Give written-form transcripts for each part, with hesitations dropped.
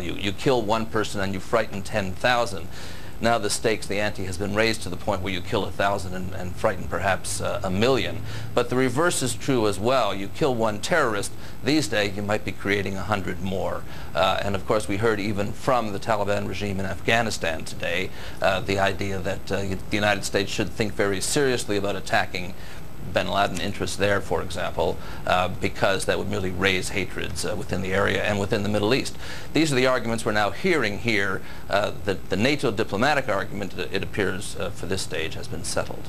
well. You kill one person and you frighten 10,000. Now the stakes, the ante, has been raised to the point where you kill 1,000 and frighten perhaps 1,000,000. But the reverse is true as well. You kill one terrorist, these days you might be creating 100 more. And of course we heard even from the Taliban regime in Afghanistan today the idea that the United States should think very seriously about attacking bin Laden interests there, for example, because that would merely raise hatreds within the area and within the Middle East. These are the arguments we're now hearing here. The NATO diplomatic argument, it appears, for this stage has been settled.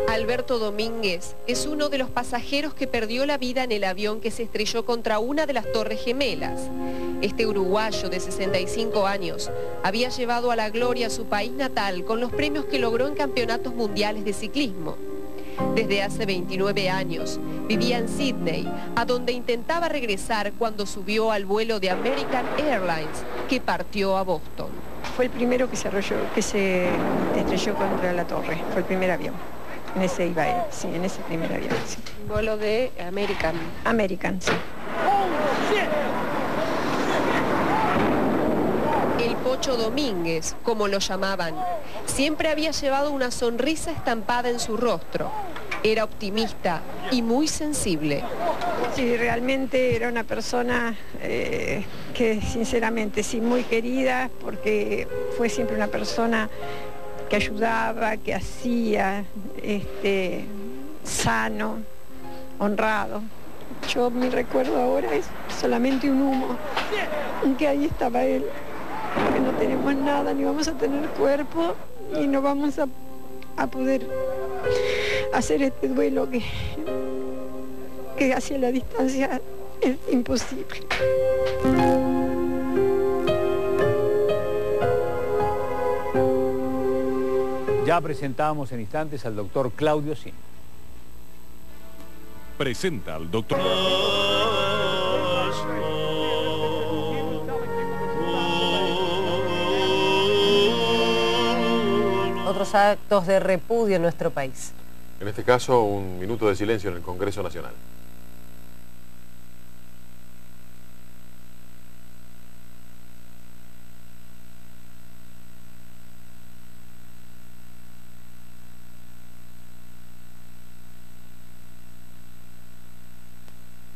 Alberto Domínguez es uno de los pasajeros que perdió la vida en el avión que se estrelló contra una de las Torres Gemelas. Este uruguayo de 65 años había llevado a la gloria a su país natal con los premios que logró en campeonatos mundiales de ciclismo. Desde hace 29 años vivía en Sydney, a donde intentaba regresar cuando subió al vuelo de American Airlines que partió a Boston. Fue el primero que se estrelló contra la torre, fue el primer avión. En ese iba él, sí, en ese primer avión, sí. Vuelo de American. American, sí. El Pocho Domínguez, como lo llamaban, siempre había llevado una sonrisa estampada en su rostro. Era optimista y muy sensible. Sí, realmente era una persona que sinceramente sí, muy querida, porque fue siempre una persona que ayudaba, que hacía, sano, honrado. Mi recuerdo ahora es solamente un humo, que ahí estaba él, porque no tenemos nada, ni vamos a tener cuerpo, y no vamos a poder hacer este duelo que hacia la distancia es imposible. Ya presentamos en instantes al doctor Claudio Sin. Presenta al doctor... Otros actos de repudio en nuestro país. En este caso, un minuto de silencio en el Congreso Nacional.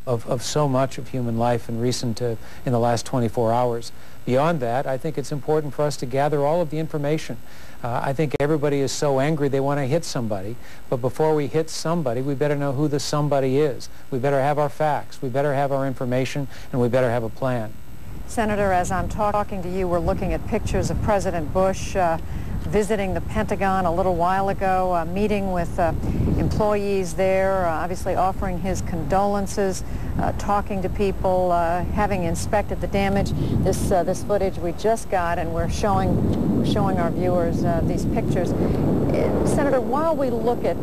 Of so much of human life in the last 24 hours. Beyond that, I think it's important for us to gather all of the information. I think everybody is so angry they want to hit somebody, but before we hit somebody, we better know who the somebody is. We better have our facts, we better have our information, and we better have a plan. Senator, as I'm talking to you, we're looking at pictures of President Bush visiting the Pentagon a little while ago, meeting with employees there, obviously offering his condolences, talking to people, having inspected the damage. This footage we just got, and we're showing our viewers these pictures. Senator, while we look at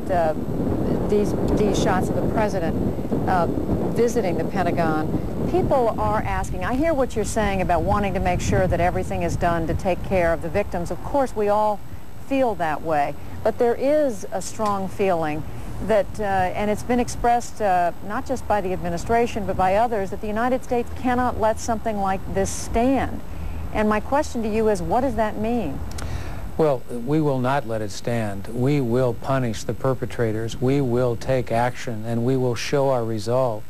these shots of the president visiting the Pentagon, people are asking, I hear what you're saying about wanting to make sure that everything is done to take care of the victims. Of course, we all feel that way. But there is a strong feeling that, and it's been expressed not just by the administration, but by others, that the United States cannot let something like this stand. And my question to you is, what does that mean? Well, we will not let it stand. We will punish the perpetrators. We will take action, and we will show our resolve.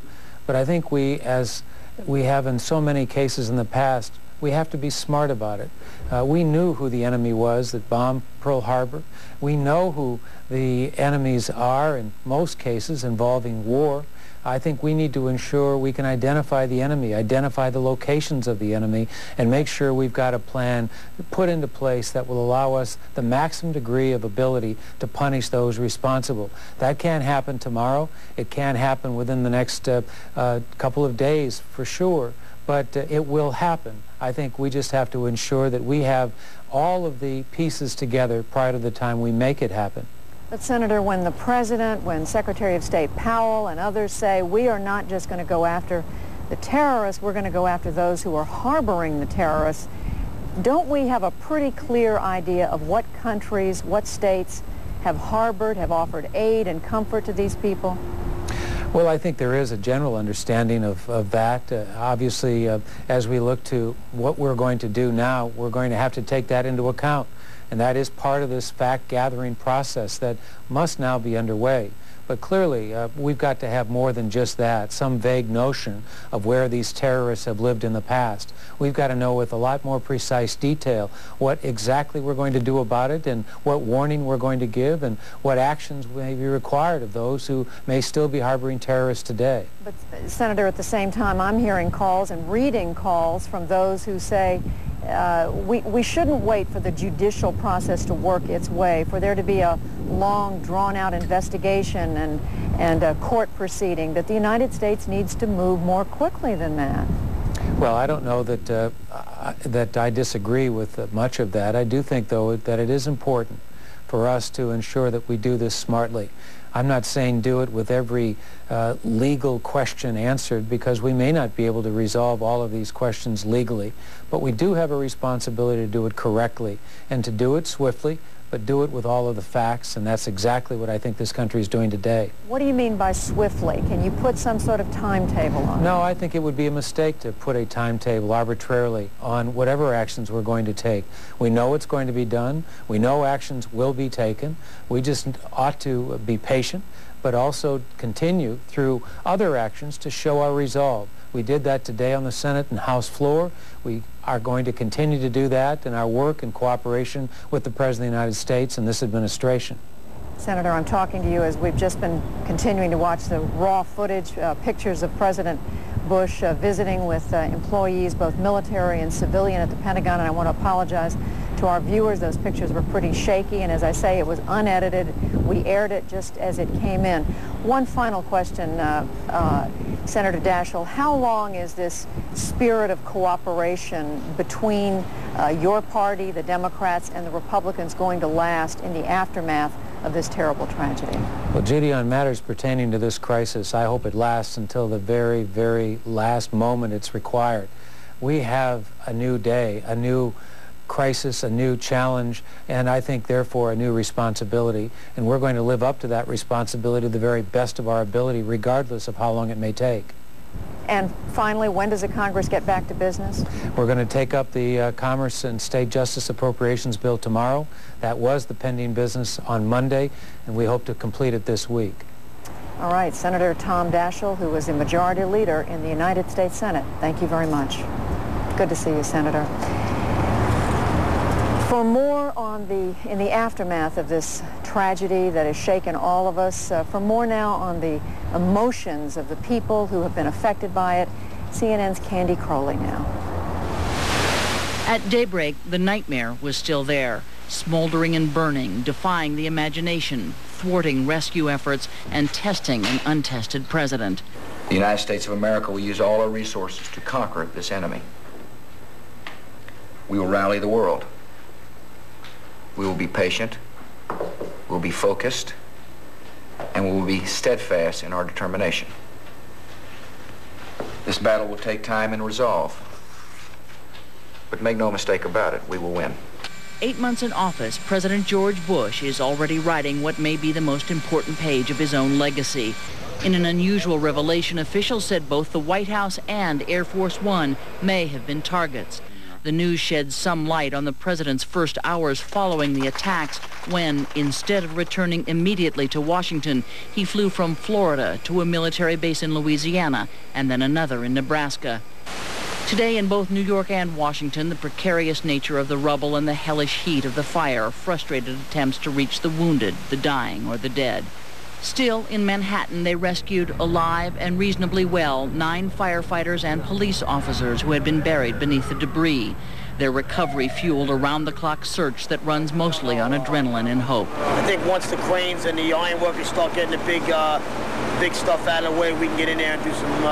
But I think we, as we have in so many cases in the past, we have to be smart about it. We knew who the enemy was that bombed Pearl Harbor. We know who the enemies are in most cases involving war. I think we need to ensure we can identify the enemy, identify the locations of the enemy, and make sure we've got a plan put into place that will allow us the maximum degree of ability to punish those responsible. That can't happen tomorrow. It can't happen within the next couple of days for sure, but it will happen. I think we just have to ensure that we have all of the pieces together prior to the time we make it happen. But Senator, when the President, when Secretary of State Powell and others say we are not just going to go after the terrorists, we're going to go after those who are harboring the terrorists, don't we have a pretty clear idea of what countries, what states have harbored, have offered aid and comfort to these people? Well, I think there is a general understanding of that. Obviously, as we look to what we're going to do now, we're going to have to take that into account. And that is part of this fact-gathering process that must now be underway. But clearly, we've got to have more than just that, some vague notion of where these terrorists have lived in the past. We've got to know with a lot more precise detail what exactly we're going to do about it and what warning we're going to give and what actions may be required of those who may still be harboring terrorists today. But, Senator, at the same time, I'm hearing calls and reading calls from those who say we shouldn't wait for the judicial process to work its way, for there to be a long, drawn-out investigation and a court proceeding, that the United States needs to move more quickly than that. Well, I don't know that, that I disagree with much of that. I do think, though, that it is important for us to ensure that we do this smartly. I'm not saying do it with every legal question answered, because we may not be able to resolve all of these questions legally. But we do have a responsibility to do it correctly and to do it swiftly, but do it with all of the facts, and that's exactly what I think this country is doing today. What do you mean by swiftly? Can you put some sort of timetable on it? No, I think it would be a mistake to put a timetable arbitrarily on whatever actions we're going to take. We know it's going to be done. We know actions will be taken. We just ought to be patient, but also continue through other actions to show our resolve. We did that today on the Senate and House floor. We are going to continue to do that in our work in cooperation with the President of the United States and this administration. Senator, I'm talking to you as we've just been continuing to watch the raw footage, pictures of President Bush visiting with employees, both military and civilian, at the Pentagon, and I want to apologize to our viewers. Those pictures were pretty shaky, and as I say, it was unedited. We aired it just as it came in. One final question, Senator Daschle. How long is this spirit of cooperation between your party, the Democrats, and the Republicans going to last in the aftermath of this terrible tragedy? Well, Judy, on matters pertaining to this crisis, I hope it lasts until the very, very last moment it's required. We have a new day, a new crisis, a new challenge, and I think, therefore, a new responsibility. And we're going to live up to that responsibility to the very best of our ability, regardless of how long it may take. And finally, when does the Congress get back to business? We're going to take up the Commerce and State Justice Appropriations Bill tomorrow. That was the pending business on Monday, and we hope to complete it this week. All right, Senator Tom Daschle, who was the Majority Leader in the United States Senate. Thank you very much. Good to see you, Senator. For more in the aftermath of this tragedy that has shaken all of us, for more now on the emotions of the people who have been affected by it, CNN's Candy Crowley now. At daybreak, the nightmare was still there, smoldering and burning, defying the imagination, thwarting rescue efforts, and testing an untested president. The United States of America will use all our resources to conquer this enemy. We will rally the world. We will be patient, we'll be focused, and we will be steadfast in our determination. This battle will take time and resolve, but make no mistake about it, we will win. 8 months in office, President George Bush is already writing what may be the most important page of his own legacy. In an unusual revelation, officials said both the White House and Air Force One may have been targets. The news sheds some light on the president's first hours following the attacks when, instead of returning immediately to Washington, he flew from Florida to a military base in Louisiana and then another in Nebraska. Today in both New York and Washington, the precarious nature of the rubble and the hellish heat of the fire frustrated attempts to reach the wounded, the dying, or the dead. Still, in Manhattan, they rescued alive and reasonably well 9 firefighters and police officers who had been buried beneath the debris. Their recovery fueled a round-the-clock search that runs mostly on adrenaline and hope. I think once the cranes and the iron workers start getting the big stuff out of the way, we can get in there and do some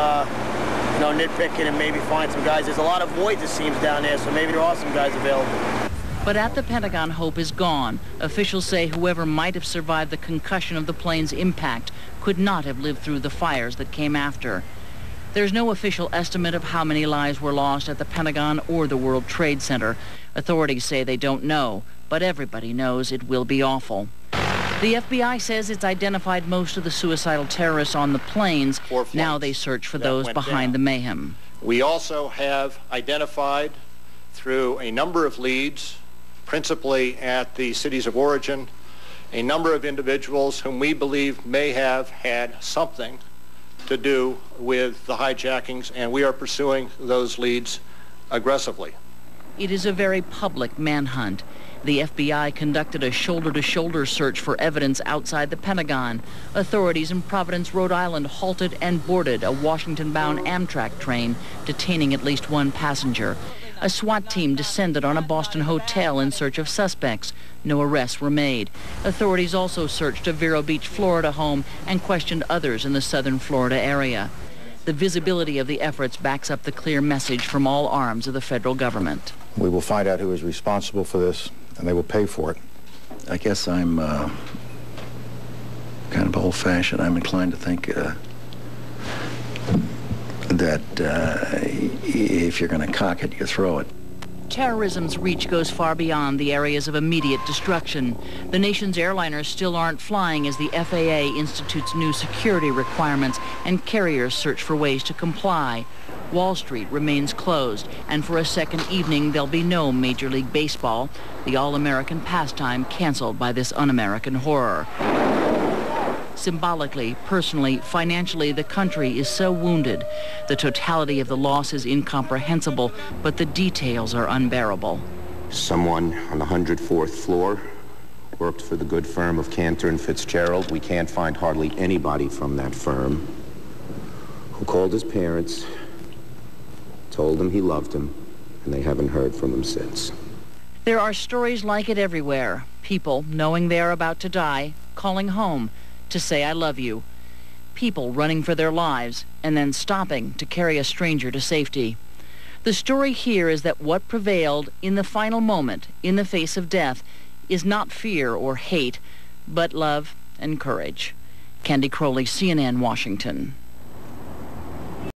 nitpicking and maybe find some guys. There's a lot of voids, it seems, down there, so maybe there are some guys available. But at the Pentagon, hope is gone. Officials say whoever might have survived the concussion of the plane's impact could not have lived through the fires that came after. There's no official estimate of how many lives were lost at the Pentagon or the World Trade Center. Authorities say they don't know, but everybody knows it will be awful. The FBI says it's identified most of the suicidal terrorists on the planes. Now they search for those behind the mayhem. We also have identified through a number of leads, principally at the cities of origin, a number of individuals whom we believe may have had something to do with the hijackings, and we are pursuing those leads aggressively. It is a very public manhunt. The FBI conducted a shoulder-to-shoulder search for evidence outside the Pentagon. Authorities in Providence, Rhode Island halted and boarded a Washington-bound Amtrak train, detaining at least one passenger. A SWAT team descended on a Boston hotel in search of suspects. No arrests were made. Authorities also searched a Vero Beach, Florida home and questioned others in the southern Florida area. The visibility of the efforts backs up the clear message from all arms of the federal government. We will find out who is responsible for this, and they will pay for it. I guess I'm kind of old-fashioned. I'm inclined to think that if you're going to cock it, you throw it. Terrorism's reach goes far beyond the areas of immediate destruction. The nation's airliners still aren't flying as the FAA institutes new security requirements and carriers search for ways to comply. Wall Street remains closed, and for a second evening there'll be no Major League Baseball, the all-American pastime canceled by this un-American horror. Symbolically, personally, financially, the country is so wounded. The totality of the loss is incomprehensible, but the details are unbearable. Someone on the 104th floor worked for the good firm of Cantor and Fitzgerald. We can't find hardly anybody from that firm who called his parents, told them he loved him, and they haven't heard from him since. There are stories like it everywhere. People, knowing they are about to die, calling home to say, "I love you." People running for their lives and then stopping to carry a stranger to safety. The story here is that what prevailed in the final moment, in the face of death, is not fear or hate, but love and courage. Candy Crowley, CNN, Washington.